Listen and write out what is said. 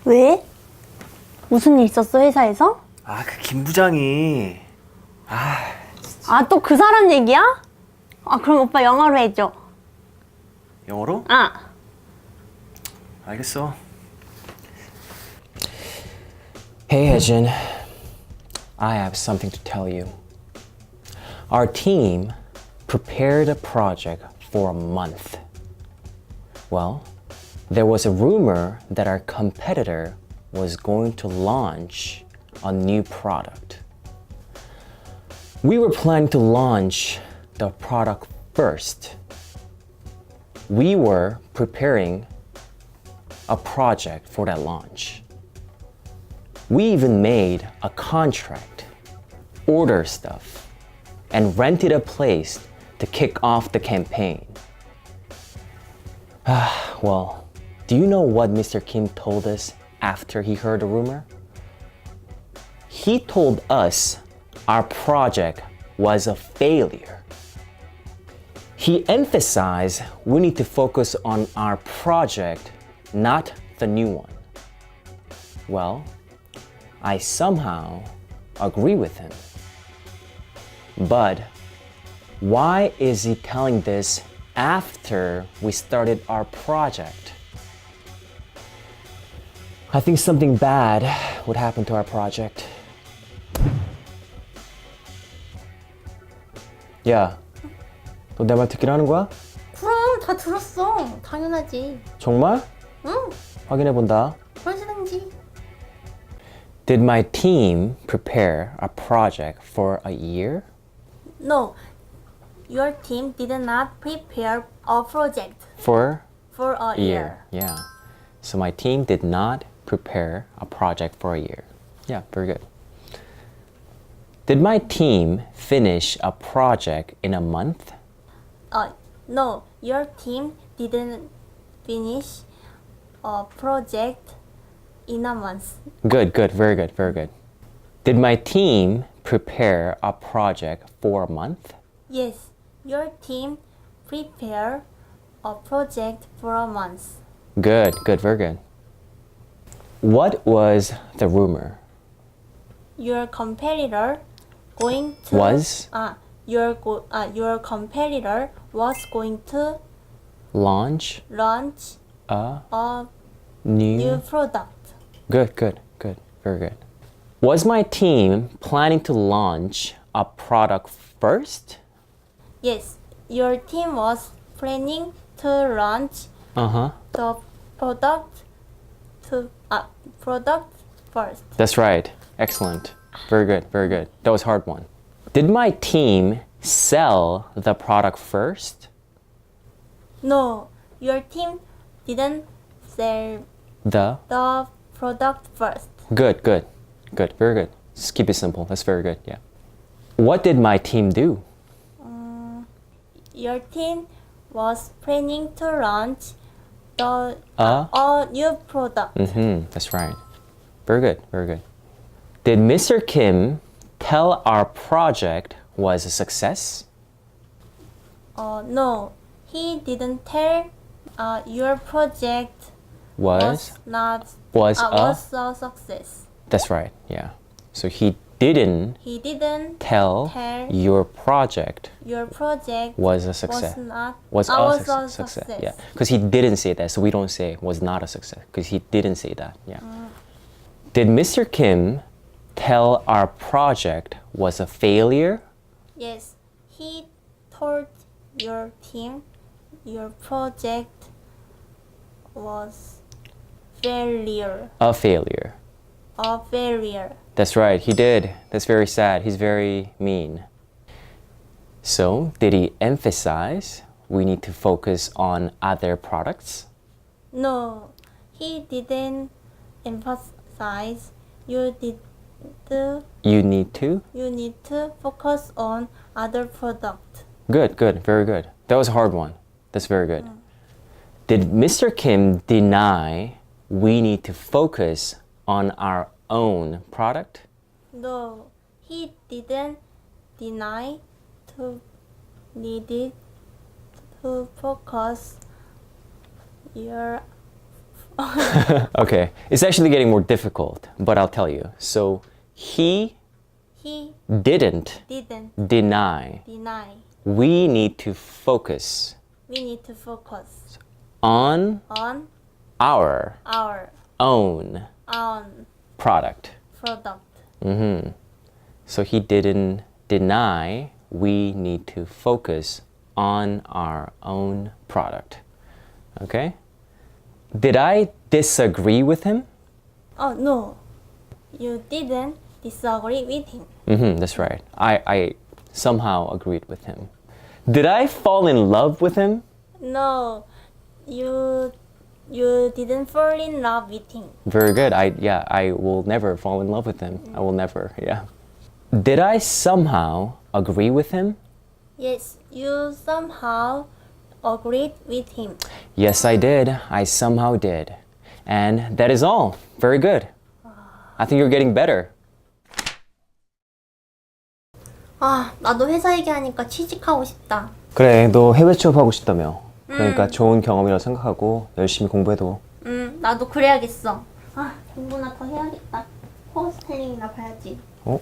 왜? 무슨 일 있었어, 회사에서? 그 김 부장이 또 그 사람 얘기야? 그럼 오빠 영어로 해줘. 영어로? 알겠어. Hey, Hejin. I have something to tell you. Our team prepared a project for a month. Well, there was a rumor that our competitor was going to launch a new product. We were planning to launch the product first. We were preparing a project for that launch. We even made a contract, ordered stuff, and rented a place to kick off the campaign. Well, do you know what Mr. Kim told us after he heard the rumor? He told us our project was a failure. He emphasized we need to focus on our project, not the new one. Well, I somehow agree with him. But why is he telling this after we started our project? I think something bad would happen to our project. 야, 너 내 말 듣긴 하는 거야? 그럼 다 들었어. 당연하지. 정말? 응, 확인해본다. 그러시든지. Did my team prepare a project for a year? No, your team did not prepare a project For for a a year. Yeah. So my team did not prepare a project for a year. Yeah, very good. Did my team finish a project in a month? No, your team didn't finish a project in a month. Good, very good, very good. Did my team prepare a project for a month? Yes, your team prepared a project for a month. Good, very good. What was the rumor? Your competitor going to Was? Your competitor was going to Launch launch a a new... new product. Good, very good. Was my team planning to launch a product first? Yes, your team was planning to launch the product first. That's right. Excellent. Very good. That was a hard one. Did my team sell the product first? No, your team didn't sell The? the product first. Good. Very good. Just keep it simple. That's very good. Yeah. What did my team do? Your team was planning to launch a new product. That's right. Very good. Did Mr. Kim tell our project was a success? No, he didn't tell your project Was a success. That's right. Yeah. So he didn't He didn't tell your project was a success. Was a success. success. Yeah. Because he didn't say that, so we don't say was not a success. Because he didn't say that. Yeah. Did Mr. Kim tell our project was a failure? Yes, he told your team your project was failure. A failure. A failure. That's right, he did. That's very sad. He's very mean. So, did he emphasize we need to focus on other products? No, he didn't emphasize you need to focus on other product. Good, very good. That was a hard one. That's very good. Did Mr. Kim deny we need to focus on our own product? No, he didn't deny to needed to focus Okay, it's actually getting more difficult, but I'll tell you. So he He didn't didn't deny. deny. We need to focus We need to focus on on our our own own product. product. So he didn't deny we need to focus on our own product. Okay? Did I disagree with him? Oh no, you didn't disagree with him. That's right. I somehow agreed with him. Did I fall in love with him? No, you didn't fall in love with him. Very good. I will never fall in love with him. I will never. Yeah. Did I somehow agree with him? Yes, you somehow agreed with him. Yes, I did. I somehow did. And that is all. Very good. I think you're getting better. 아, 나도 회사 얘기하니까 취직하고 싶다. 그래, 너 해외 취업하고 싶다며. 그러니까 좋은 경험이라고 생각하고 열심히 공부해도. 나도 그래야겠어. 아, 공부나 더 해야겠다. 코어스텔링이나 봐야지. 어?